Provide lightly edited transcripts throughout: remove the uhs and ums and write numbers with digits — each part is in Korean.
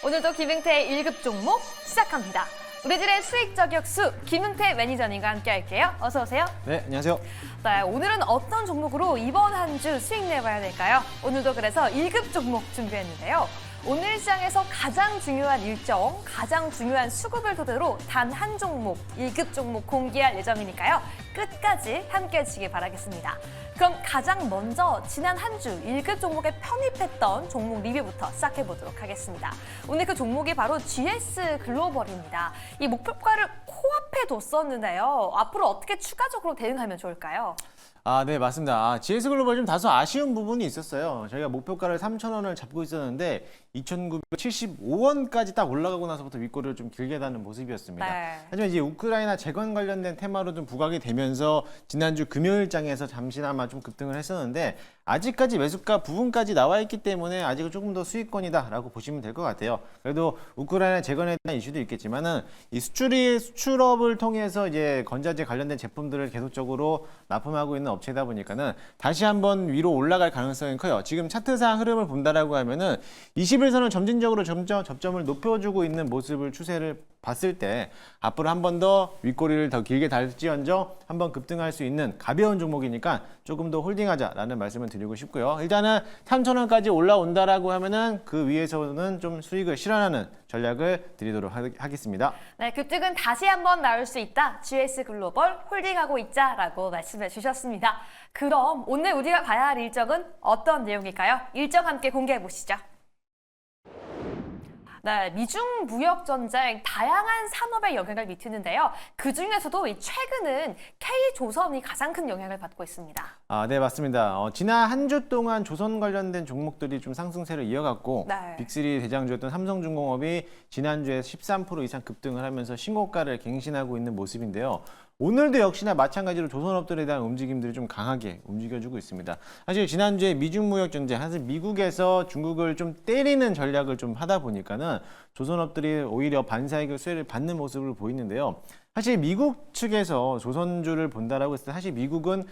오늘도 김흥태의 1급 종목 시작합니다. 우리들의 수익 저격수 김흥태 매니저님과 함께 할게요. 어서 오세요. 네, 안녕하세요. 네, 오늘은 어떤 종목으로 이번 한 주 수익 내봐야 될까요? 오늘도 그래서 1급 종목 준비했는데요. 오늘 시장에서 가장 중요한 일정, 가장 중요한 수급을 토대로 단 한 종목, 1급 종목 공개할 예정이니까요. 끝까지 함께 해주시기 바라겠습니다. 그럼 가장 먼저 지난 한 주 1급 종목에 편입했던 종목 리뷰부터 시작해보도록 하겠습니다. 오늘 그 종목이 바로 GS 글로벌입니다. 이 목표가를 코앞에 뒀었는데요. 앞으로 어떻게 추가적으로 대응하면 좋을까요? 네, 맞습니다. GS 글로벌 좀 다소 아쉬운 부분이 있었어요. 저희가 목표가를 3,000원을 잡고 있었는데 2,975원까지 딱 올라가고 나서부터 윗꼬리를 좀 길게 다는 모습이었습니다. 네. 하지만 이제 우크라이나 재건 관련된 테마로 좀 부각이 되면서 지난주 금요일장에서 잠시나마 좀 급등을 했었는데 아직까지 매수가 부분까지 나와 있기 때문에 아직은 조금 더 수익권이다라고 보시면 될 것 같아요. 그래도 우크라이나 재건에 대한 이슈도 있겠지만은 이 수출업을 통해서 이제 건자재 관련된 제품들을 계속적으로 납품하고 있는 업체다 보니까는 다시 한번 위로 올라갈 가능성이 커요. 지금 차트상 흐름을 본다라고 하면은 21선을 점진적으로 점점 접점을 높여주고 있는 모습을 추세를 봤을 때 앞으로 한 번 더 윗꼬리를 더 길게 달지언정 한번 급등할 수 있는 가벼운 종목이니까 조금 더 홀딩하자라는 말씀을 드리고 싶고요. 일단은 3,000원까지 올라온다라고 하면은 그 위에서는 좀 수익을 실현하는 전략을 드리도록 하겠습니다. 네, 급등은 다시 한번 나올 수 있다. GS 글로벌 홀딩하고 있자라고 말씀해 주셨습니다. 그럼 오늘 우리가 봐야 할 일정은 어떤 내용일까요? 일정 함께 공개해 보시죠. 네, 미중 무역 전쟁 다양한 산업에 영향을 미치는데요. 그 중에서도 최근은 K조선이 가장 큰 영향을 받고 있습니다. 네, 맞습니다. 지난 한 주 동안 조선 관련된 종목들이 좀 상승세를 이어갔고 네. 빅3 대장주였던 삼성중공업이 지난주에 13% 이상 급등을 하면서 신고가를 갱신하고 있는 모습인데요. 오늘도 역시나 마찬가지로 조선업들에 대한 움직임들이 좀 강하게 움직여주고 있습니다. 사실 지난주에 미중 무역 전쟁, 사실 미국에서 중국을 좀 때리는 전략을 좀 하다 보니까는 조선업들이 오히려 반사이익 수혜를 받는 모습을 보이는데요. 사실 미국 측에서 조선주를 본다라고 했을 때 사실 미국은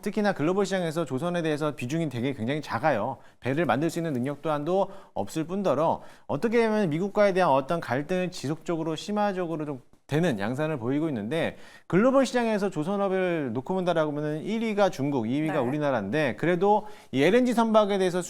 특히나 글로벌 시장에서 조선에 대해서 비중이 되게 굉장히 작아요. 배를 만들 수 있는 능력 또한도 없을 뿐더러 어떻게 보면 미국과에 대한 어떤 갈등을 지속적으로 심화적으로 좀 되는 양상을 보이고 있는데 글로벌 시장에서 조선업을 놓고 본다라고 하면 1위가 중국, 2위가 네. 우리나라인데 그래도 이 LNG 선박에 대해서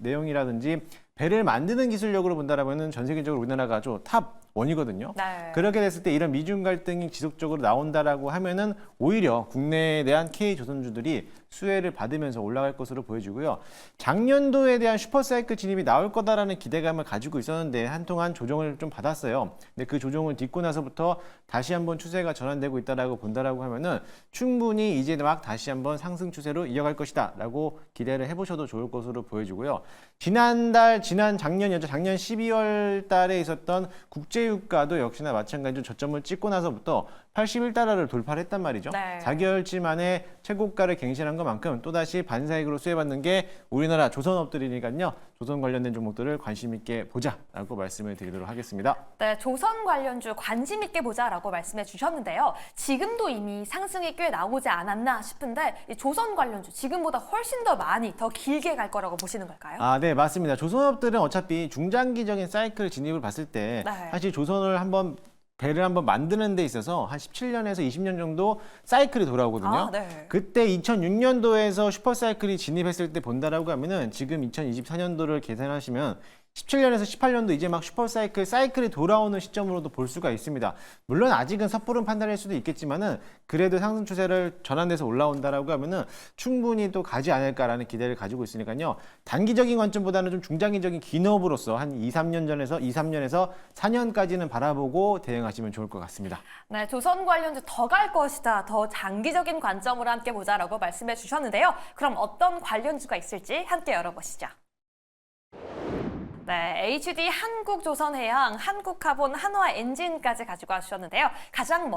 내용이라든지 배를 만드는 기술력으로 본다라면은 전 세계적으로 우리나라가 좀 탑 원이거든요. 네. 그렇게 됐을 때 이런 미중 갈등이 지속적으로 나온다라고 하면은 오히려 국내에 대한 K조선주들이 수혜를 받으면서 올라갈 것으로 보여지고요. 작년도에 대한 슈퍼사이클 진입이 나올 거다라는 기대감을 가지고 있었는데 한동안 조정을 좀 받았어요. 근데 그 조정을 딛고 나서부터 다시 한번 추세가 전환되고 있다라고 본다라고 하면은 충분히 이제 막 다시 한번 상승 추세로 이어갈 것이다라고 기대를 해보셔도 좋을 것으로 보여지고요. 작년 12월 달에 있었던 국제유가도 역시나 마찬가지로 저점을 찍고 나서부터 81달러를 돌파를 했단 말이죠. 네. 4개월치 만에 최고가를 갱신한 것만큼 또다시 반사익으로 수혜받는 게 우리나라 조선업들이니까요. 조선 관련된 종목들을 관심 있게 보자라고 말씀을 드리도록 하겠습니다. 네, 조선 관련주 관심 있게 보자라고 말씀해 주셨는데요. 지금도 이미 상승이 꽤 나오지 않았나 싶은데 이 조선 관련주 지금보다 훨씬 더 많이 더 길게 갈 거라고 보시는 걸까요? 네, 맞습니다. 조선업들은 어차피 중장기적인 사이클 진입을 봤을 때 네. 사실 조선을 배를 한번 만드는 데 있어서 한 17년에서 20년 정도 사이클이 돌아오거든요. 네. 그때 2006년도에서 슈퍼사이클이 진입했을 때 본다라고 하면은 지금 2024년도를 계산하시면 17년에서 18년도 이제 막 사이클이 돌아오는 시점으로도 볼 수가 있습니다. 물론 아직은 섣부른 판단일 수도 있겠지만은 그래도 상승 추세를 전환돼서 올라온다라고 하면은 충분히 또 가지 않을까라는 기대를 가지고 있으니까요. 단기적인 관점보다는 좀 중장기적인 기업으로서 한 2-3년에서 4년까지는 바라보고 대응하시면 좋을 것 같습니다. 네, 조선 관련주 더 갈 것이다. 더 장기적인 관점으로 함께 보자라고 말씀해 주셨는데요. 그럼 어떤 관련주가 있을지 함께 열어보시죠. 네, HD 한국조선해양, 한국카본, 한화엔진까지 가지고 와주셨는데요. 가장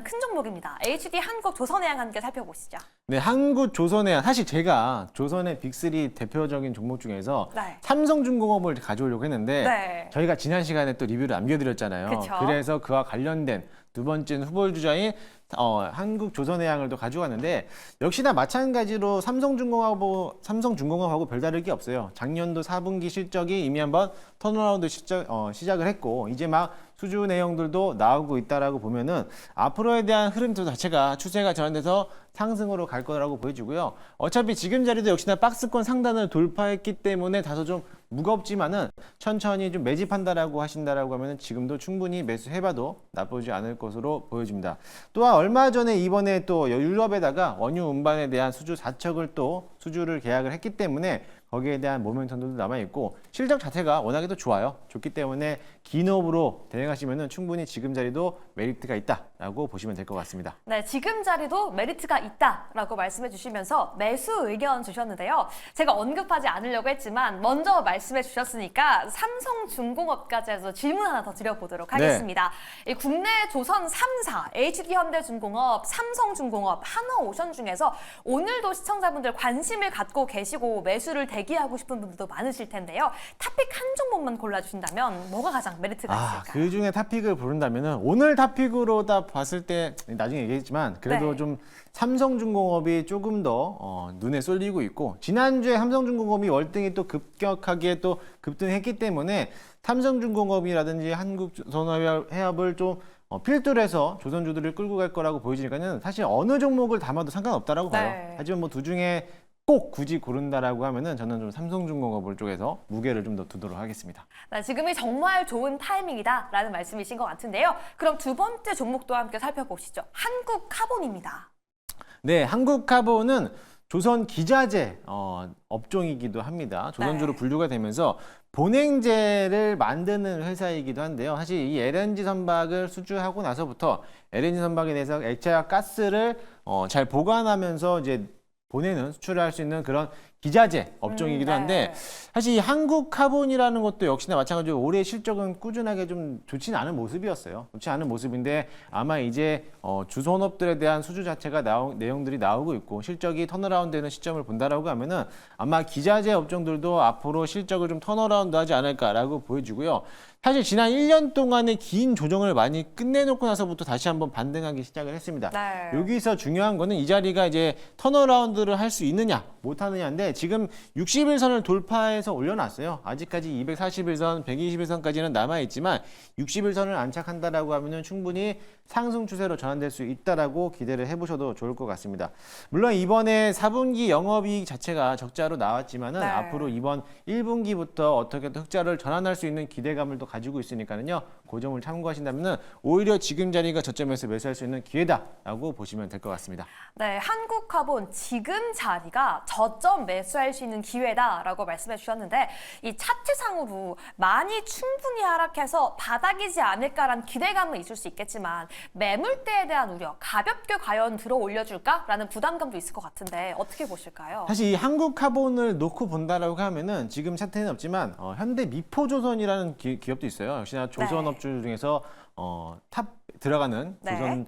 큰 종목입니다. HD 한국조선해양 함께 살펴보시죠. 네, 한국조선해양. 사실 제가 조선의 빅3 대표적인 종목 중에서 네. 삼성중공업을 가져오려고 했는데 네. 저희가 지난 시간에 또 리뷰를 남겨드렸잖아요. 그쵸? 그래서 그와 관련된 두 번째는 후보 주자인 한국조선해양을 또 가져갔는데 역시나 마찬가지로 삼성중공업하고 별다를 게 없어요. 작년도 4분기 실적이 이미 한번 턴어라운드 시작을 했고 이제 막 수주 내용들도 나오고 있다라고 보면은 앞으로에 대한 흐름 자체가 추세가 전환돼서 상승으로 갈 거라고 보여지고요. 어차피 지금 자리도 역시나 박스권 상단을 돌파했기 때문에 다소 좀 무겁지만은 천천히 좀 매집한다라고 하신다라고 하면은 지금도 충분히 매수해봐도 나쁘지 않을 것으로 보여집니다. 또한 얼마 전에 이번에 또 유럽에다가 원유 운반에 대한 수주 4척을 또 수주를 계약을 했기 때문에 거기에 대한 모멘텀도 남아있고 실적 자체가 워낙에도 좋기 때문에 기업으로 대응하시면 충분히 지금 자리도 메리트가 있다라고 보시면 될 것 같습니다. 네, 지금 자리도 메리트가 있다라고 말씀해 주시면서 매수 의견 주셨는데요. 제가 언급하지 않으려고 했지만 먼저 말씀해 주셨으니까 삼성중공업까지 해서 질문 하나 더 드려보도록 하겠습니다. 이 국내 조선 3사, HD현대중공업, 삼성중공업, 한화오션 중에서 오늘도 시청자분들 관심을 갖고 계시고 매수를 대기하고 싶은 분들도 많으실 텐데요. 탑픽 한 종목만 골라주신다면 뭐가 가장 메리트가 있을까요? 그 중에 탑픽을 고른다면 오늘 탑픽으로 딱 봤을 때 나중에 얘기했지만 그래도 네. 좀 삼성중공업이 조금 더 눈에 쏠리고 있고 지난주에 삼성중공업이 월등히 또 급격하게 또 급등했기 때문에 삼성중공업이라든지 한국조선해양을 좀 필두로 해서 조선주들을 끌고 갈 거라고 보여지니까는 사실 어느 종목을 담아도 상관없다라고 봐요. 네. 하지만 뭐 두 중에 꼭 굳이 고른다라고 하면은 저는 좀 삼성중공업을 쪽에서 무게를 좀 더 두도록 하겠습니다. 네, 지금이 정말 좋은 타이밍이다라는 말씀이신 것 같은데요. 그럼 두 번째 종목도 함께 살펴보시죠. 한국카본입니다. 네, 한국카본은 조선 기자재 업종이기도 합니다. 조선주로 네. 분류가 되면서 본행제를 만드는 회사이기도 한데요. 사실 이 LNG 선박을 수주하고 나서부터 LNG 선박에 대해서 액체와 가스를 잘 보관하면서 이제 보내는 수출을 할 수 있는 그런 기자재 업종이기도 한데 사실 이 한국카본이라는 것도 역시나 마찬가지로 올해 실적은 꾸준하게 좀 좋지는 않은 모습이었어요. 좋지 않은 모습인데 아마 이제 주선업들에 대한 수주 자체가 내용들이 나오고 있고 실적이 턴어라운드되는 시점을 본다라고 하면은 아마 기자재 업종들도 앞으로 실적을 좀 턴어라운드하지 않을까라고 보여지고요. 사실 지난 1년 동안의 긴 조정을 많이 끝내놓고 나서부터 다시 한번 반등하기 시작을 했습니다. 네. 여기서 중요한 거는 이 자리가 이제 턴어라운드를 할 수 있느냐 못하느냐인데 지금 60일선을 돌파해서 올려놨어요. 아직까지 241선, 120일선까지는 남아있지만 60일선을 안착한다라고 하면은 충분히 상승 추세로 전환될 수 있다라고 기대를 해보셔도 좋을 것 같습니다. 물론 이번에 4분기 영업이익 자체가 적자로 나왔지만은 네. 앞으로 이번 1분기부터 어떻게든 흑자를 전환할 수 있는 기대감을 또 가지고 있으니까는요. 그 점을 참고하신다면은 오히려 지금 자리가 저점에서 매수할 수 있는 기회다라고 보시면 될 것 같습니다. 네, 한국카본 지금 자리가 저점 매수할 수 있는 기회다라고 말씀해 주셨는데 이 차트상으로 많이 충분히 하락해서 바닥이지 않을까라는 기대감은 있을 수 있겠지만 매물대에 대한 우려, 가볍게 과연 들어 올려줄까라는 부담감도 있을 것 같은데 어떻게 보실까요? 사실 이 한국카본을 놓고 본다라고 하면은 지금 차트는 없지만 현대미포조선이라는 기업도 있어요. 역시나 조선업주 중에서 탑 들어가는 네. 조선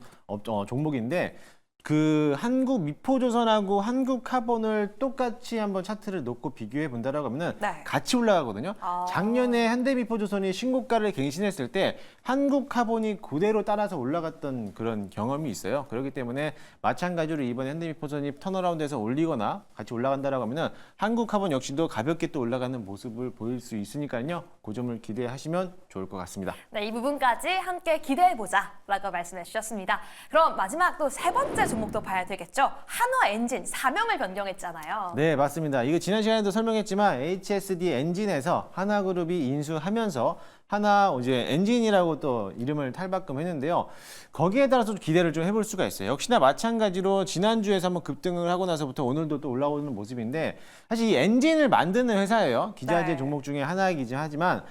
종목인데 그 한국미포조선하고 한국카본을 똑같이 한번 차트를 놓고 비교해 본다라고 하면은 네. 같이 올라가거든요. 아. 작년에 현대미포조선이 신고가를 갱신했을 때 한국카본이 그대로 따라서 올라갔던 그런 경험이 있어요. 그렇기 때문에 마찬가지로 이번에 현대미포조선이 턴어라운드에서 올리거나 같이 올라간다라고 하면은 한국카본 역시도 가볍게 또 올라가는 모습을 보일 수 있으니까요. 그 점을 기대하시면 좋을 것 같습니다. 네, 이 부분까지 함께 기대해보자라고 말씀해 주셨습니다. 그럼 마지막 또 세 번째 종목도 봐야 되겠죠. 한화엔진 사명을 변경했잖아요. 네, 맞습니다. 이거 지난 시간에도 설명했지만 HSD 엔진에서 하나그룹이 인수하면서 하나 이제 엔진이라고 또 이름을 탈바꿈했는데요. 거기에 따라서 기대를 좀 해볼 수가 있어요. 역시나 마찬가지로 지난주에서 한번 급등을 하고 나서부터 오늘도 또 올라오는 모습인데 사실 이 엔진을 만드는 회사예요. 기자재 네. 종목 중에 하나이긴 하지만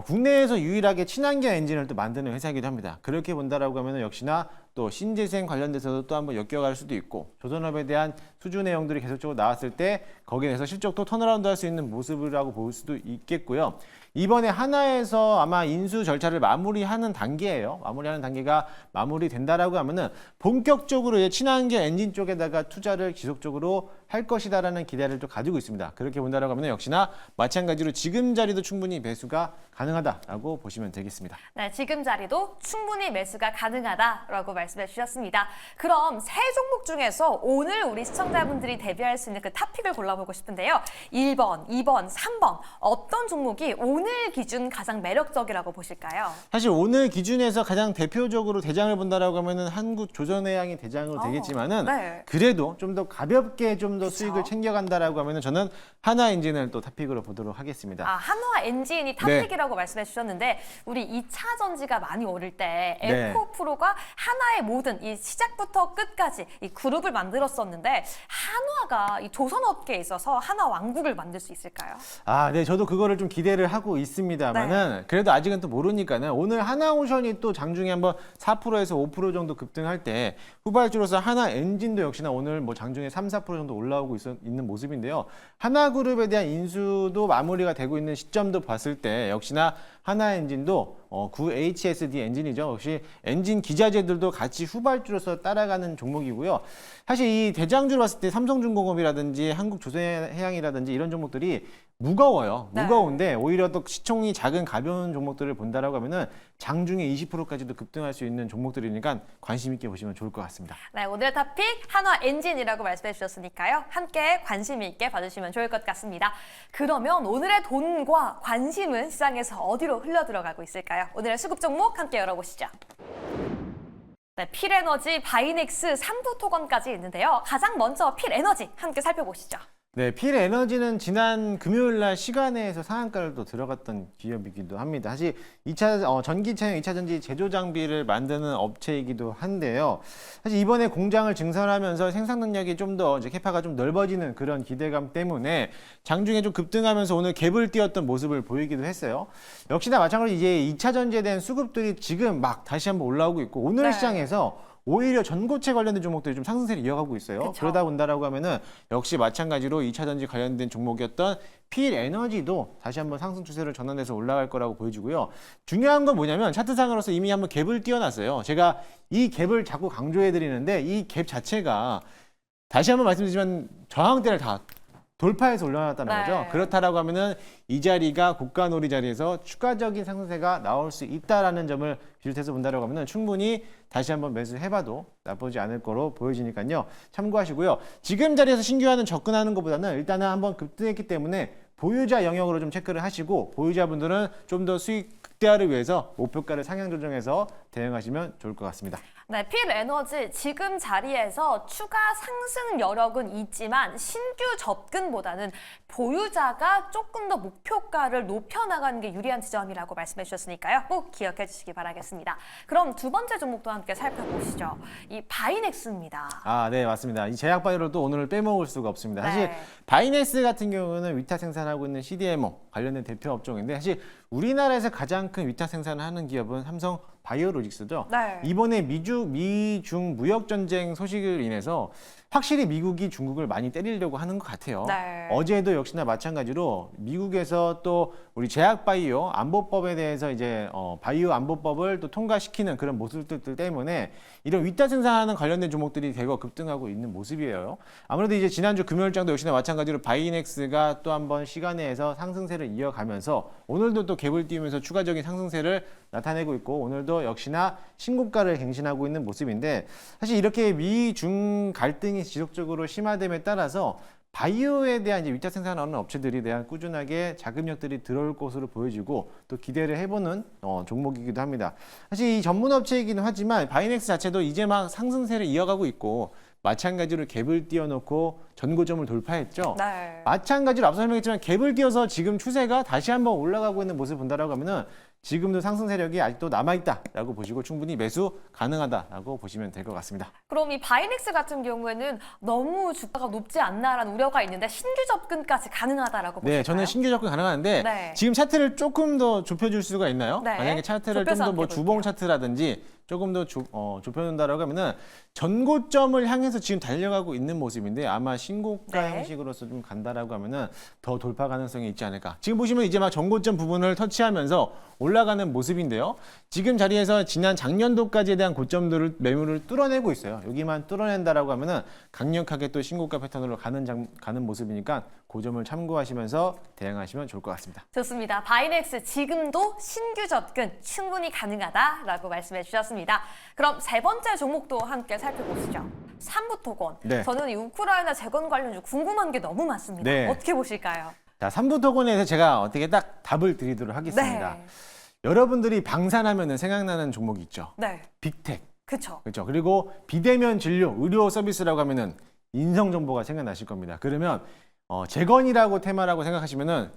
국내에서 유일하게 친환경 엔진을 또 만드는 회사이기도 합니다. 그렇게 본다라고 하면 역시나 또 신재생 관련돼서도 또 한번 엮여갈 수도 있고 조선업에 대한 수주 내용들이 계속적으로 나왔을 때 거기에 대해서 실적도 턴어라운드 할 수 있는 모습이라고 볼 수도 있겠고요. 이번에 하나에서 아마 인수 절차를 마무리하는 단계예요. 마무리하는 단계가 마무리된다라고 하면은 본격적으로 이제 친환경 엔진 쪽에다가 투자를 지속적으로 할 것이다라는 기대를 또 가지고 있습니다. 그렇게 본다라고 하면 역시나 마찬가지로 지금 자리도 충분히 매수가 가능하다라고 보시면 되겠습니다. 네, 지금 자리도 충분히 매수가 가능하다라고 말씀해 주셨습니다. 그럼 세 종목 중에서 오늘 우리 시청자분들이 대비할 수 있는 그 탑픽을 골라보고 싶은데요. 1번, 2번, 3번 어떤 종목이 오늘 기준 가장 매력적이라고 보실까요? 사실 오늘 기준에서 가장 대표적으로 대장을 본다라고 하면은 한국조선해양이 대장으로 되겠지만은 네. 그래도 좀 더 가볍게 좀 더 그쵸. 수익을 챙겨간다라고 하면은 저는 하나엔진을 또 탑픽으로 보도록 하겠습니다. 아, 한화 엔진이 탑픽이라고 말씀해 주셨는데 우리 2차 전지가 많이 오를 때 네. 에코프로가 한화의 모든 이 시작부터 끝까지 이 그룹을 만들었었는데 한화가 이 조선업계에 있어서 한화 왕국을 만들 수 있을까요? 아, 네, 저도 그거를 좀 기대를 하고 있습니다만은 그래도 아직은 또 모르니까는 오늘 하나오션이 또 장중에 한번 4%에서 5% 정도 급등할 때 후발주로서 하나엔진도 역시나 오늘 뭐 장중에 3, 4% 정도 올라오고 있는 모습인데요. 하나그룹에 대한 인수도 마무리가 되고 있는 시점도 봤을 때 역시나 하나엔진도 구 HSD 엔진이죠. 역시 엔진 기자재들도 같이 후발주로서 따라가는 종목이고요. 사실 이 대장주로 봤을 때 삼성중공업이라든지 한국조선해양이라든지 이런 종목들이 무거워요. 네. 무거운데 오히려 또 시총이 작은 가벼운 종목들을 본다라고 하면은 장중에 20%까지도 급등할 수 있는 종목들이니까 관심 있게 보시면 좋을 것 같습니다. 네, 오늘의 탑픽 한화 엔진이라고 말씀해 주셨으니까요. 함께 관심 있게 봐주시면 좋을 것 같습니다. 그러면 오늘의 돈과 관심은 시장에서 어디로 흘러 들어가고 있을까요? 오늘의 수급 종목 함께 열어보시죠. 네, 필에너지, 바이넥스, 삼부토건까지 있는데요. 가장 먼저 필에너지 함께 살펴보시죠. 네, 필에너지는 지난 금요일 날 시간에서 상한가를 또 들어갔던 기업이기도 합니다. 사실 전기차용 2차 전지 제조 장비를 만드는 업체이기도 한데요. 사실 이번에 공장을 증설하면서 생산 능력이 좀 더 이제 캐파가 좀 넓어지는 그런 기대감 때문에 장중에 좀 급등하면서 오늘 갭을 띄었던 모습을 보이기도 했어요. 역시나 마찬가지로 이제 2차 전지에 대한 수급들이 지금 막 다시 한번 올라오고 있고 오늘 네. 시장에서 오히려 전고체 관련된 종목들이 좀 상승세를 이어가고 있어요. 그쵸. 그러다 본다라고 하면은 역시 마찬가지로 2차 전지 관련된 종목이었던 필에너지도 다시 한번 상승 추세를 전환해서 올라갈 거라고 보여지고요. 중요한 건 뭐냐면 차트상으로서 이미 한번 갭을 띄워놨어요. 제가 이 갭을 자꾸 강조해 드리는데 이 갭 자체가 다시 한번 말씀드리지만 저항대를 다 돌파해서 올라왔다는 네. 거죠. 그렇다라고 하면은 이 자리가 고가놀이 자리에서 추가적인 상승세가 나올 수 있다라는 점을 비롯해서 본다라고 하면은 충분히 다시 한번 매수해봐도 나쁘지 않을 거로 보여지니까요. 참고하시고요. 지금 자리에서 신규하는 접근하는 것보다는 일단은 한번 급등했기 때문에 보유자 영역으로 좀 체크를 하시고 보유자분들은 좀 더 수익 극대화를 위해서 목표가를 상향 조정해서 대응하시면 좋을 것 같습니다. 네, 필에너지 지금 자리에서 추가 상승 여력은 있지만 신규 접근보다는 보유자가 조금 더 목표가를 높여나가는 게 유리한 지점이라고 말씀해 주셨으니까요. 꼭 기억해 주시기 바라겠습니다. 그럼 두 번째 종목도 함께 살펴보시죠. 이 바이넥스입니다. 아, 네, 맞습니다. 이 제약바이오로도 오늘 빼먹을 수가 없습니다. 사실 네. 바이넥스 같은 경우는 위탁 생산하고 있는 CDMO 관련된 대표 업종인데 사실 우리나라에서 가장 큰 위탁 생산을 하는 기업은 삼성 바이오로직스죠. 네. 이번에 미중 무역 전쟁 소식을 인해서 확실히 미국이 중국을 많이 때리려고 하는 것 같아요. 네. 어제도 역시나 마찬가지로 미국에서 또 우리 제약바이오 안보법에 대해서 이제 바이오 안보법을 또 통과시키는 그런 모습들 때문에 이런 위탁 생산하는 관련된 종목들이 대거 급등하고 있는 모습이에요. 아무래도 이제 지난주 금요일장도 역시나 마찬가지로 바이넥스가 또 한번 시간에서 상승세를 이어가면서 오늘도 또 갭을 띄우면서 추가적인 상승세를 나타내고 있고 오늘도 역시나 신고가를 갱신하고 있는 모습인데 사실 이렇게 미중 갈등이 지속적으로 심화됨에 따라서 바이오에 대한 이제 위탁 생산하는 업체들에 대한 꾸준하게 자금력들이 들어올 것으로 보여지고 또 기대를 해보는 종목이기도 합니다. 사실 이 전문 업체이기는 하지만 바이넥스 자체도 이제 막 상승세를 이어가고 있고 마찬가지로 갭을 띄워놓고 전고점을 돌파했죠. 네. 마찬가지로 앞서 설명했지만 갭을 띄워서 지금 추세가 다시 한번 올라가고 있는 모습을 본다라고 하면은 지금도 상승 세력이 아직도 남아있다라고 보시고 충분히 매수 가능하다라고 보시면 될 것 같습니다. 그럼 이 바이넥스 같은 경우에는 너무 주가가 높지 않나라는 우려가 있는데 신규 접근까지 가능하다라고 보실까요? 네, 저는 신규 접근 가능한데 네. 지금 차트를 조금 더 좁혀줄 수가 있나요? 네. 만약에 차트를 좀 좁혀서 더 뭐 함께 주봉 볼게요. 차트라든지 조금 더 좁혀놓는다라고 하면은 전고점을 향해서 지금 달려가고 있는 모습인데 아마 신고가 네. 형식으로서 좀 간다라고 하면은 더 돌파 가능성이 있지 않을까. 지금 보시면 이제 막 전고점 부분을 터치하면서 올라가는 모습인데요. 지금 자리에서 지난 작년도까지에 대한 고점들을 매물을 뚫어내고 있어요. 여기만 뚫어낸다라고 하면은 강력하게 또 신고가 패턴으로 가는 모습이니까 그 점을 참고하시면서 대응하시면 좋을 것 같습니다. 좋습니다. 바이넥스 지금도 신규 접근 충분히 가능하다라고 말씀해 주셨습니다. 그럼 세 번째 종목도 함께 살펴보시죠. 삼부토건. 네. 저는 이 우크라이나 재건 관련주 궁금한 게 너무 많습니다. 네. 어떻게 보실까요? 자, 삼부토건에서 제가 어떻게 딱 답을 드리도록 하겠습니다. 네. 여러분들이 방산하면 생각나는 종목이 있죠. 네. 빅텍. 그쵸. 그렇죠. 그리고 비대면 진료, 의료 서비스라고 하면은 인성정보가 생각나실 겁니다. 그러면 재건이라고 테마라고 생각하시면은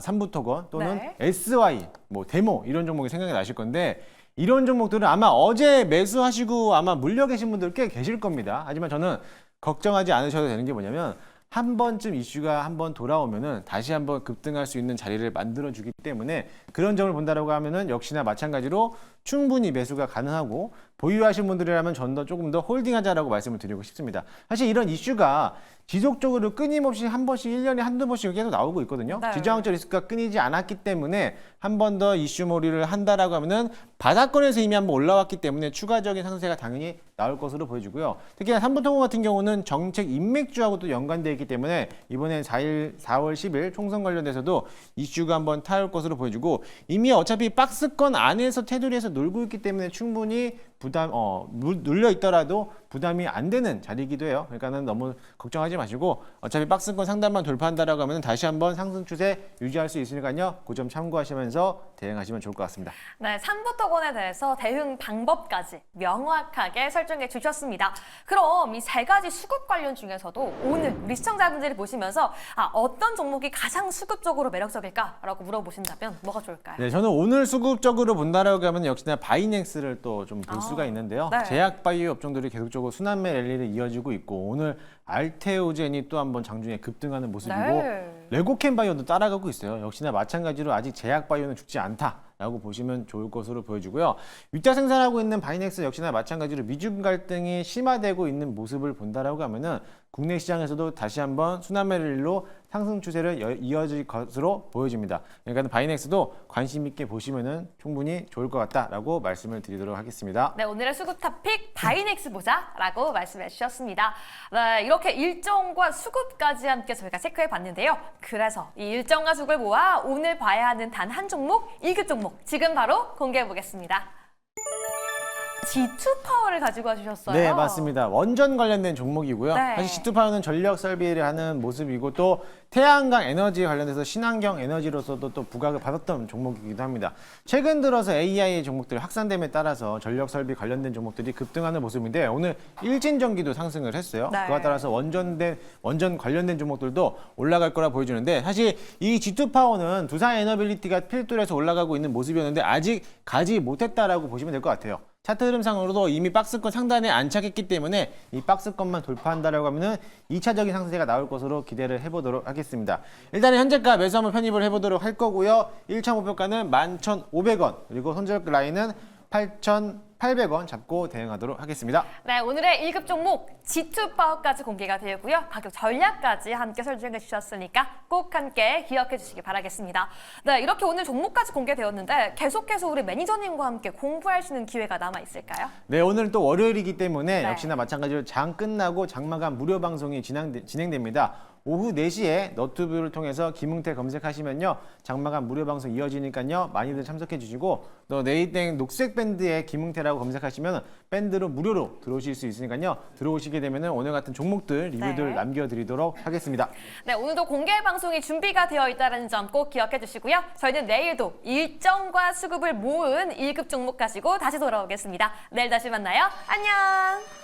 삼부토건 또는 네. SY, 뭐 데모 이런 종목이 생각이 나실 건데 이런 종목들은 아마 어제 매수하시고 아마 물려 계신 분들 꽤 계실 겁니다. 하지만 저는 걱정하지 않으셔도 되는 게 뭐냐면 한 번쯤 이슈가 한번 돌아오면은 다시 한번 급등할 수 있는 자리를 만들어주기 때문에 그런 점을 본다라고 하면은 역시나 마찬가지로 충분히 매수가 가능하고 보유하신 분들이라면 전 더 조금 더 홀딩하자라고 말씀을 드리고 싶습니다. 사실 이런 이슈가 지속적으로 끊임없이 한 번씩 1년에 한두 번씩 계속 나오고 있거든요. 네. 지정학적 리스크가 끊이지 않았기 때문에 한 번 더 이슈몰이를 한다라고 하면은 바닥권에서 이미 한번 올라왔기 때문에 추가적인 상세가 당연히 나올 것으로 보여지고요. 특히나 삼부토건 같은 경우는 정책 인맥주하고도 연관되어 있기 때문에 이번에 4월 10일 총선 관련돼서도 이슈가 한번 타올 것으로 보여지고 이미 어차피 박스권 안에서 테두리에서 놀고 있기 때문에 충분히 눌려 있더라도 부담이 안 되는 자리이기도 해요. 그러니까는 너무 걱정하지 마시고 어차피 박스권 상단만 돌파한다라고 하면 다시 한번 상승 추세 유지할 수 있으니까요. 그 점 참고하시면서 대응하시면 좋을 것 같습니다. 네, 삼부토건에 대해서 대응 방법까지 명확하게 설정해 주셨습니다. 그럼 이 세 가지 수급 관련 중에서도 오늘 우리 시청자분들이 보시면서 어떤 종목이 가장 수급적으로 매력적일까라고 물어보신다면 뭐가 좋을까요? 네, 저는 오늘 수급적으로 본다라고 하면 역시나 바이넥스를 또 좀 볼 수가 있는데요. 네. 제약바이오 업종들이 계속적으로 순환매 랠리를 이어지고 있고 오늘 알테오젠이 또 한번 장중에 급등하는 모습이고 네. 레고캔바이오도 따라가고 있어요. 역시나 마찬가지로 아직 제약바이오는 죽지 않다라고 보시면 좋을 것으로 보여지고요. 위자 생산하고 있는 바이넥스 역시나 마찬가지로 미중 갈등이 심화되고 있는 모습을 본다라고 하면은 국내 시장에서도 다시 한번 순환매 랠리로 상승 추세를 이어질 것으로 보여집니다. 그러니까 바이넥스도 관심 있게 보시면은 충분히 좋을 것 같다라고 말씀을 드리도록 하겠습니다. 네, 오늘의 수급 탑픽 바이넥스 보자라고 말씀해 주셨습니다. 네, 이렇게 일정과 수급까지 함께 저희가 체크해 봤는데요. 그래서 이 일정과 수급을 모아 오늘 봐야 하는 단 한 종목, 1급 종목 지금 바로 공개해 보겠습니다. G2 파워를 가지고 와주셨어요. 네, 맞습니다. 원전 관련된 종목이고요. 네. 사실 G2파워는 전력 설비를 하는 모습이고 또 태양광 에너지에 관련돼서 신환경 에너지로서도 또 부각을 받았던 종목이기도 합니다. 최근 들어서 AI의 종목들이 확산됨에 따라서 전력 설비 관련된 종목들이 급등하는 모습인데 오늘 일진전기도 상승을 했어요. 네. 그와 따라서 원전 관련된 종목들도 올라갈 거라 보여주는데 사실 이 G2파워는 두산 에너빌리티가 필두로 해서 올라가고 있는 모습이었는데 아직 가지 못했다라고 보시면 될 것 같아요. 차트 흐름상으로도 이미 박스권 상단에 안착했기 때문에 이 박스권만 돌파한다라고 하면은 2차적인 상승세가 나올 것으로 기대를 해보도록 하겠습니다. 일단은 현재가 매수 한번 편입을 해보도록 할 거고요. 1차 목표가는 11,500원 그리고 손절 라인은 8,800원 잡고 대응하도록 하겠습니다. 네, 오늘의 1급 종목 G2 파워까지 공개가 되고요. 가격 전략까지 함께 설정해 주셨으니까 꼭 함께 기억해 주시기 바라겠습니다. 네, 이렇게 오늘 종목까지 공개되었는데 계속해서 우리 매니저님과 함께 공부하시는 기회가 남아 있을까요? 네, 오늘 또 월요일이기 때문에 네. 역시나 마찬가지로 장 끝나고 장마감 무료 방송이 진행됩니다. 오후 4시에 너튜브를 통해서 김웅태 검색하시면요. 장마감 무료 방송 이어지니까요. 많이들 참석해 주시고 또 네이땡 녹색 밴드에 김웅태라고 검색하시면 밴드로 무료로 들어오실 수 있으니까요. 들어오시게 되면 오늘 같은 종목들 리뷰들 네. 남겨드리도록 하겠습니다. 네, 오늘도 공개 방송이 준비가 되어 있다는 점 꼭 기억해 주시고요. 저희는 내일도 일정과 수급을 모은 1급 종목 가지고 다시 돌아오겠습니다. 내일 다시 만나요. 안녕!